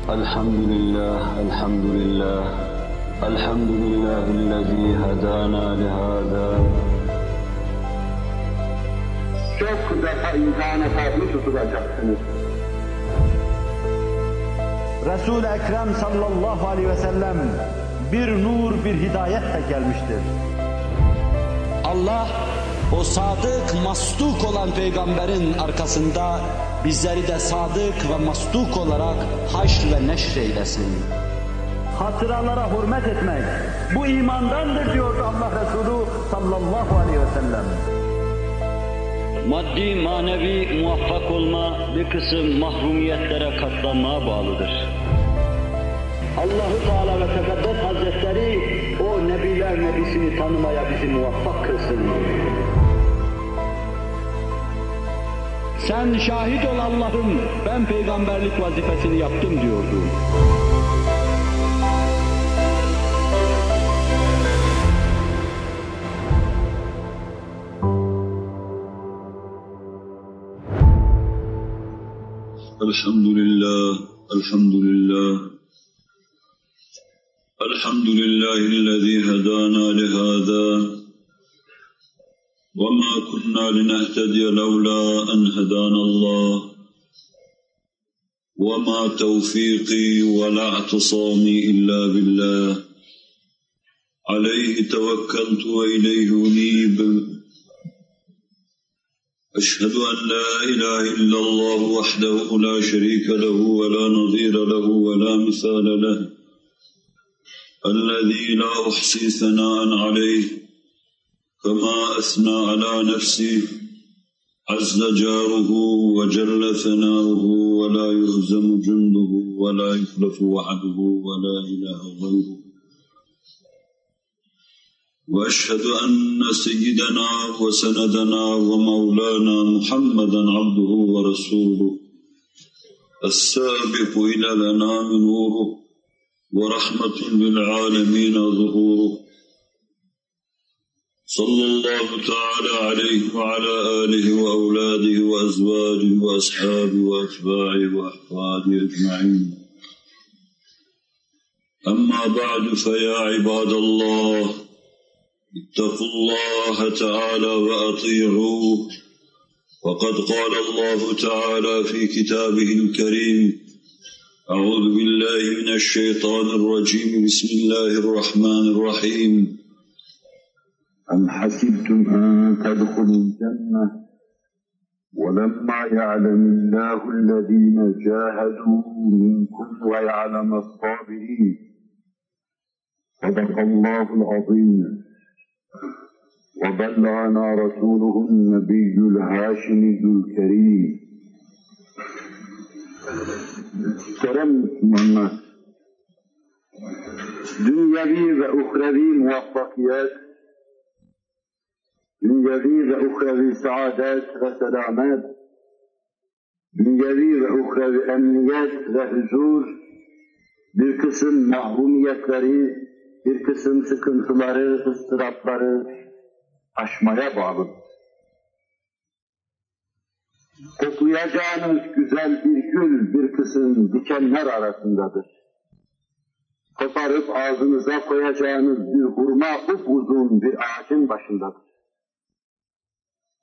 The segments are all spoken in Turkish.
Elhamdülillah, elhamdülillah, elhamdülillahillezî hedâna lihâzâ. Çok defa imtihana tabi tutulacaksınız. Resul-i Ekrem sallallahu aleyhi ve sellem bir nur, bir hidayetle gelmiştir. Allah o sadık, masduk olan peygamberin arkasında bizleri de sadık ve masduk olarak haşr ve neşr eylesin. Hatıralara hürmet etmek, bu imandandır diyor Allah Resulü sallallahu aleyhi ve sellem. Maddi, manevi muvaffak olma bir kısım mahrumiyetlere katlanmaya bağlıdır. Allah-u Teala ve Tekaddes Hazretleri o Nebiler Nebisini tanımaya bizi muvaffak kılsın. Sen şahit ol Allah'ım, ben peygamberlik vazifesini yaptım diyordu. Elhamdülillah, elhamdülillah. Elhamdülillahillezî hedâna lihâzâ. وَمَا كُنَّا لِنَهْتَدِيَ لَوْلَا أَنْ هَدَانَا اللّٰهُ وَمَا تَوْفِيقِي وَلَا اعْتِصَامِي إِلَّا بِاللّٰهِ عَلَيْهِ تَوَكَّلْتُ وَإِلَيْهِ أُنِيبُ أشهد أن لا إله إلا الله وحده لا شريك له ولا نظير له ولا مثال له الذي لا أحصي ثناء عليه كما أثنى على نفسه عز جاره وجل ثناؤه ولا يهزم جنده ولا يخلف وعده ولا إله غيره وأشهد أن سيدنا وسندنا ومولانا محمدا عبده ورسوله السابق إلى الأنام نوره ورحمة للعالمين ظهوره صلى الله تعالى عليه وعلى آله وأولاده وأزواجه وأصحابه وأتباعه وأحفاده أجمعين أما بعد فيا عباد الله اتقوا الله تعالى وأطيعوه وقد قال الله تعالى في كتابه الكريم أعوذ بالله من الشيطان الرجيم بسم الله الرحمن الرحيم أم حسبتم أن تدخلوا الجنة ولما يعلم الله الذين جاهدوا منكم ويعلم الصابرين صدق الله العظيم وبلغنا رسوله النبي الهاشمي الكريم. Muhterem Müslümanlar, dünyevi ve uhrevi muvaffakiyet, dünyevi ve uhrevi saadet ve selamet, dünyevi ve uhrevi emniyet ve huzur, bir kısım mahrumiyetleri, bir kısım sıkıntıları, ıstırapları aşmaya bağlı. Koklayacağınız güzel bir gül bir kısım dikenler arasındadır. Koparıp ağzınıza koyacağınız bir hurma upuzun bir ağacın başındadır.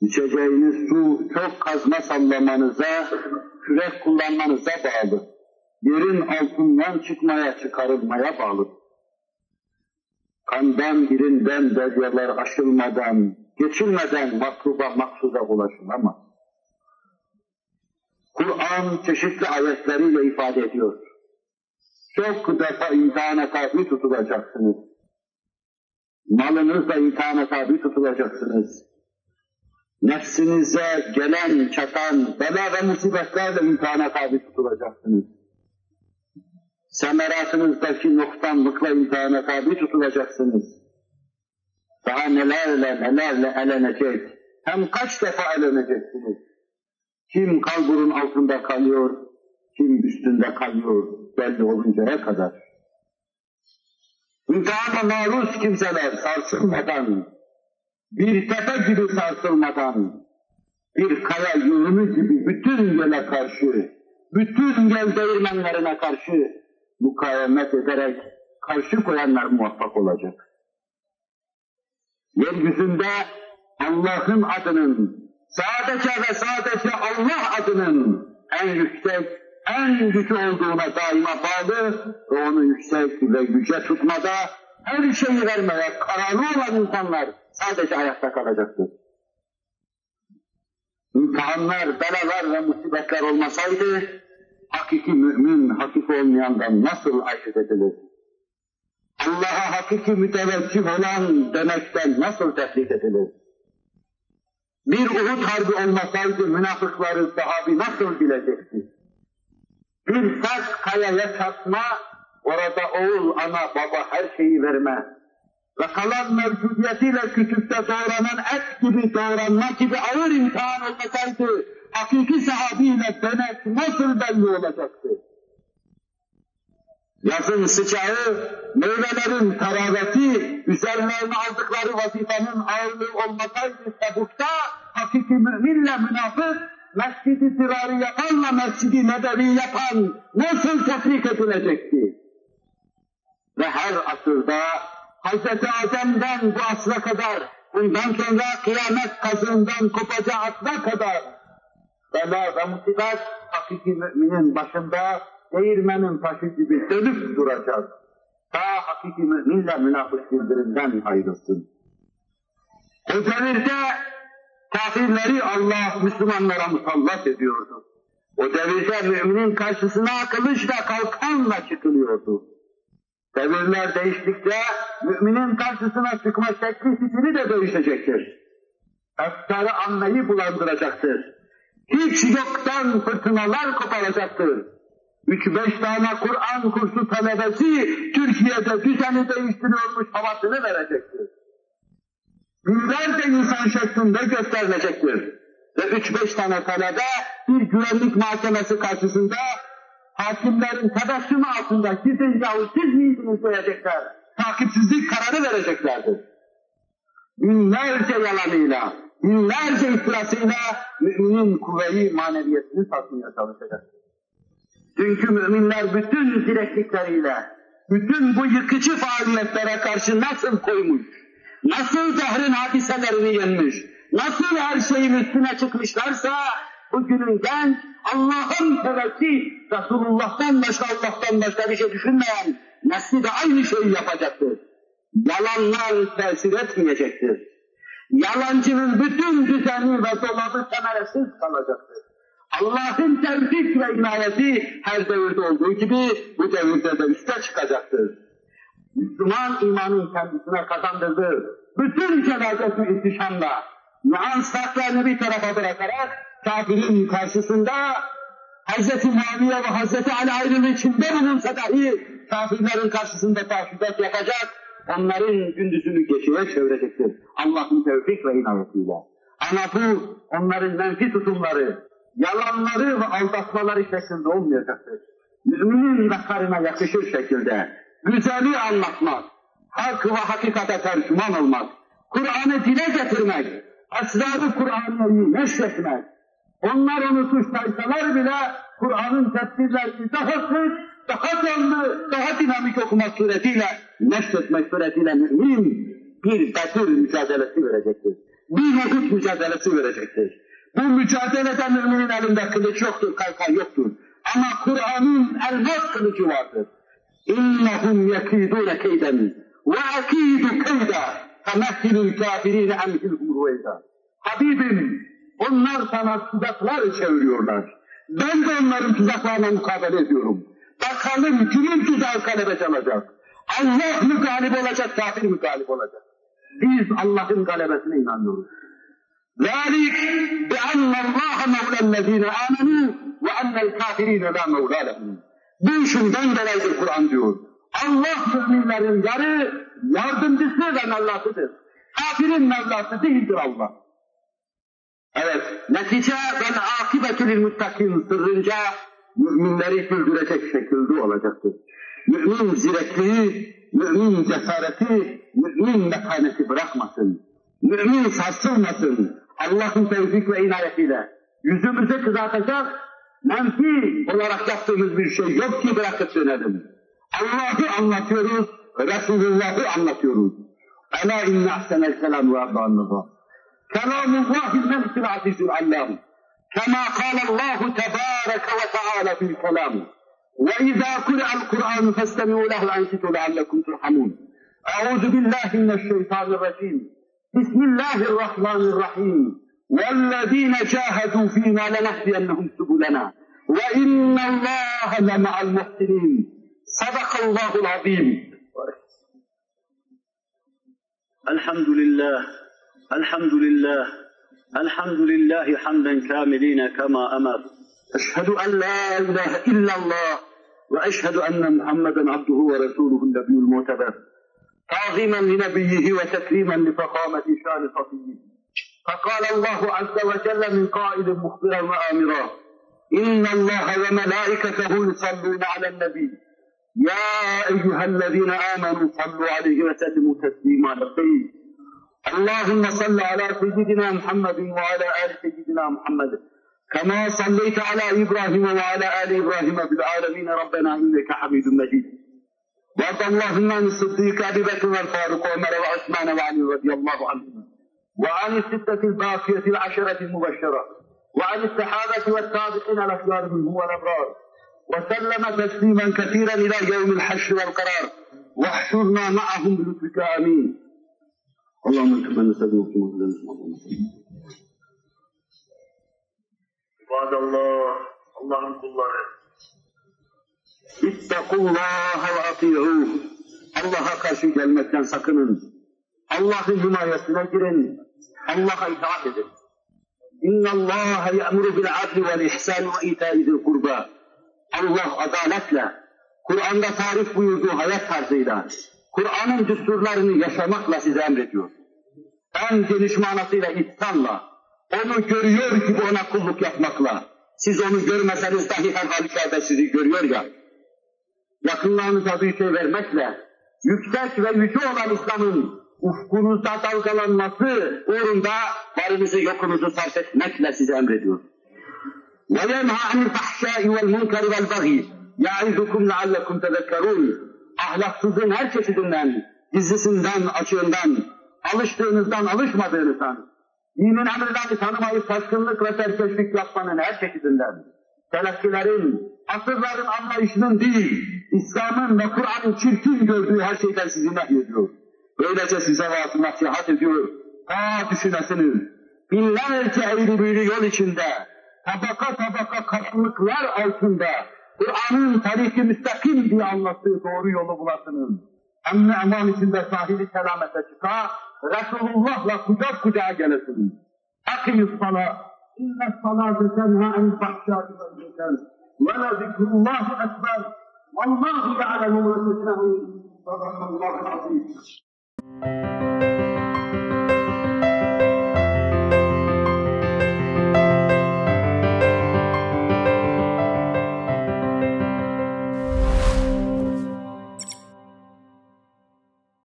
İçeceğiniz su çok kazma sallamanıza, kürek kullanmanıza bağlı. Yerin altından çıkarılmaya bağlı. Kandan, irinden deryalar aşılmadan, geçilmeden maksuda ulaşılamaz. Kur'an çeşitli ayetleriyle ifade ediyor. Çok defa imtihana tabi tutulacaksınız. Malınızla imtihana tabi tutulacaksınız. Nefsinize gelen, çatan bela ve musibetlerle imtihana tabi tutulacaksınız. Semeratınızdaki noksanlıkla imtihana tabi tutulacaksınız. Daha nelerle elenecek, hem kaç defa eleneceksiniz. Kim kalburun altında kalıyor, kim üstünde kalıyor belli oluncaya kadar. İmtihana maruz kimseler sarsılmadan, bir tepe gibi sarsılmadan, bir kaya yığını gibi bütün yola karşı, bütün gel değirmenlerine karşı mukavemet ederek karşı koyanlar muvaffak olacak. Yeryüzünde Allah'ın adının, sadece ve sadece Allah adının en yüksek, en güçlü olduğuna daima bağlı ve onu yüksek ve yüce tutmada her şeyi vermeye kararlı olan insanlar sadece ayakta kalacaktır. İmtihanlar, belalar ve musibetler olmasaydı, hakiki mümin, hakiki olmayandan nasıl ayırt edilir? Allah'a hakiki müteveccih olan demekten nasıl tefrik edilir? Bir Uhud harbi olmasaydı münafıkları sahabi nasıl bilecekti? Bir sert kayaya çarpma, orada oğul, ana, baba her şeyi verme ve kalan mevcudiyetiyle kütükte doğranan et gibi doğranma gibi ağır imtihan olmasaydı hakiki sahabiyle demek nasıl belli olacaktı? Yazın sıcağı, meyvelerin taraveti, üzerlerine aldıkları vazifenin ağırlığı olmasaydı Tebuk'ta hakiki müminle münafık, Mescid-i Zirar'ı yapanla Mescid-i Nebevi yapan nasıl tefrik edilecekti? Ve her asırda Hz. Adem'den bu asra kadar, bundan sonra kıyamet kazığından kopacağı asra kadar bela ve musibet hakiki müminin başında değirmenin taşı gibi dönüp duracak. Ta hakiki müminle münafık birbirinden ayrılsın. O devirde kafirleri Allah Müslümanlara musallat ediyordu. O devirde müminin karşısına kılıçla kalkanla çıkılıyordu. Devirler değiştikçe müminin karşısına çıkma şekli stili de değişecektir. Efkarı anlayı bulandıracaktır. Hiç yoktan fırtınalar koparacaktır. 3-5 tane Kur'an kursu talebesi Türkiye'de düzeni değiştiriyormuş havasını verecektir. Binlerce insan şeklinde gösterilecektir. Ve 3-5 tane talebe bir güvenlik mahkemesi karşısında hakimlerin tebessümü altında sizin yahu siz miydiniz diyecekler. Takipsizlik kararı vereceklerdir. Binlerce yalanıyla, binlerce iftirasıyla müminin kuvve-i maneviyetini satmaya çalışacaktır. Çünkü müminler bütün direklikleriyle, bütün bu yıkıcı faaliyetlere karşı nasıl koymuş, nasıl dehrin hadiselerini yenmiş, nasıl her şeyin üstüne çıkmışlarsa, bugünün genç, Allah'ın tevesi, Resulullah'tan başka bir şey düşünmeyen nesli de aynı şeyi yapacaktır. Yalanlar tesir etmeyecektir. Yalancının bütün düzeni ve dolabı semeresiz kalacaktır. Allah'ın tevfik ve inayeti her devirde olduğu gibi bu devirde de üste çıkacaktır. Müslüman imanın kendisine kazandırdığı bütün celazeti ihtişamla, nüans farklarını bir tarafa bırakarak kafirin karşısında Hz. Muaviye ve Hz. Ali ayrılığı içinde bulunsa dahi kafirlerin karşısında taşidat yapacak, onların gündüzünü geceye çevirecektir. Allah'ın tevfik ve inayetiyle. Ama bu onların menfi tutumları, yalanları ve aldatmaları şeklinde olmayacaktır. Müminin vakarına yakışır şekilde güzeli anlatmak, hak ve hakikate tercüman olmak, Kur'an'ı dile getirmek, esrar-ı Kur'an'ı neşretmek, onlar onu suçlaysalar bile Kur'an'ın tefsirlerini daha sık, daha canlı, daha dinamik okumak suretiyle, neşretmek suretiyle mümin bir Bedir mücadelesi verecektir. Bir Uhud mücadelesi verecektir. Bu mücadelede müminin elinde kılıç yoktur, kalkan yoktur. Ama Kur'an'ın elmas kılıcı vardır. İnnehum yekidûne keyden ve akîdû keyda femehhilül kâfirîne emhilhum ruveyda. Habibim, onlar sana tuzaklar çeviriyorlar. Ben de onların tuzaklarına mukabele ediyorum. Bakalım kimin tuzağı galebe çalacak? Allah mı galip olacak, kafir mi galip olacak? Biz Allah'ın galebesine inanıyoruz. ذَٰلِكْ بِأَنَّ اللّٰهَ مَوْلَى الَّذ۪ينَ آمَنُوا وَأَنَّ الْكَافِر۪ينَ لَا مَوْلَى لَهُمْ. Bu şundan dolayıdır Kur'an diyor. Allah müminlerin yarı, yardımcısı ve Mevlasıdır. Kafirin Mevlası değildir Allah. Evet, netice ve akibetül muttakin sırrınca müminleri güldürecek şekilde olacaktır. Mümin zirekliği, mümin cesareti, mümin metaneti bırakmasın. Mümin sarsılmasın. Allah'ın tevfik ve inayetiyle yüzümüzü kızartacak, menfi olarak yaptığımız bir şey yok ki bırakıp dönelim. Allah'ı anlatıyoruz, Resulullah'ı anlatıyoruz. Ela inne ahsenel kelam ve abdannıza. Kelamullahil melikil azizül allam. Kema kâlallahu tebâreke ve teâlâ fil kelam. Ve izâ kure'al Kur'an festemi'û lehu ensitu leallekum turhamûn. Euzu billahi mineşşeytanirracim. Bismillahirrahmanirrahim. وَالَّذ۪ينَ جَاهَدُوا ف۪ينَا لَنَهْدِيَنَّهُمْ سُبُلَنَا وَاِنَّ اللّٰهَ لَمَعَ الْمُحْسِنِينَ صَدَقَ اللّٰهُ الْعَظ۪يمُ. Elhamdülillah, elhamdülillah, elhamdülillahi hamden kâmilîne kemâ emer. Eşhedü en la ilahe illallah ve eşhedü enne Muhammeden abduhu ve resuluhu'n nebiyyül muteber. Ta'zimen li nebiyyihi ve tekrimen li fekâmeti şâni safiyyihi. فقال الله عز وجل من قائل مخبرا وآمرا إن الله وملائكته يصلون على النبي يا أيها الذين آمنوا صلوا عليه وسلموا تسليما لقيم اللهم صل على سيدنا محمد وعلى آل سيدنا محمد كما صليت على إبراهيم وعلى آل إبراهيم في العالمين ربنا إنك حميد مجيد وارض اللهم عن الصديق أبي بكر والفاروق وعمر وعثمان وعلي رضي الله عنهم وعن الستة الباقية العشرة المبشرة وعن الصحابة والتابعين الأخيار منهم والأبرار وسلم تسليما كثيرا إلى يوم الحشر والقرار واحشرنا معهم بلطفك آمين. اللهم انت من نسألك İbadallah, Allah'ın kulları. İttakullaha ve ati'uh. Allah'a karşı gelmekten sakının. Allah'ın himayesine girin. Allah'a itaat edin. İnna Allah ya'muru bil adli vel ihsan ve ita'i zil kurba. Allah adaletle, Kur'an'da tarif buyurduğu hayat tarzıyla, Kur'an'ın düsturlarını yaşamakla size emrediyor. En geniş manasıyla ihsanla, onu görüyor gibi ona kulluk yapmakla, siz onu görmeseniz dahi her halükarda sizi görüyor ya, yakınlarınıza bir şey vermekle, yüksek ve yüce olan İslam'ın ufkunuzda dalgalanması uğrunda varınızı yokunuzu sarf etmekle size emrediyor. وَيَنْهَا عَنِ الْفَحْشَاءِ وَالْمُنْكَرِ وَالْبَغِيِ يَعِذُكُمْ لَعَلَّكُمْ تَذَكَّرُونَ. Ahlaksızlığın her çeşidinden, gizlisinden, açığından, alıştığınızdan, alışmadığınızdan, dinin emirlerini tanımayıp taşkınlık ve serkeşlik yapmanın her çeşidinden, telakkilerin, asırların anlayışının değil, İslam'ın ve Kur'an'ın çirkin gördüğü her şeyden sizi nehyediyor. Böylece size vaat nasihat ediyor. Ta düşünesiniz, binlerce eğri büğrü yol içinde, tabaka tabaka karşılıklar altında, Kur'an'ın tariki müstakim diye anlattığı doğru yolu bulasınız. Emni eman içinde sahili selamete çıka, Resulullah'la kucak kucağa gelesiniz. Akimiz-salâ, inne-s-salâte tenhâ en-fahşâti vel-münker, ve le-zikrullâhi ekber, vallâhu ya'lemu ve tesnehûn. Sadakallâhu l-azîm.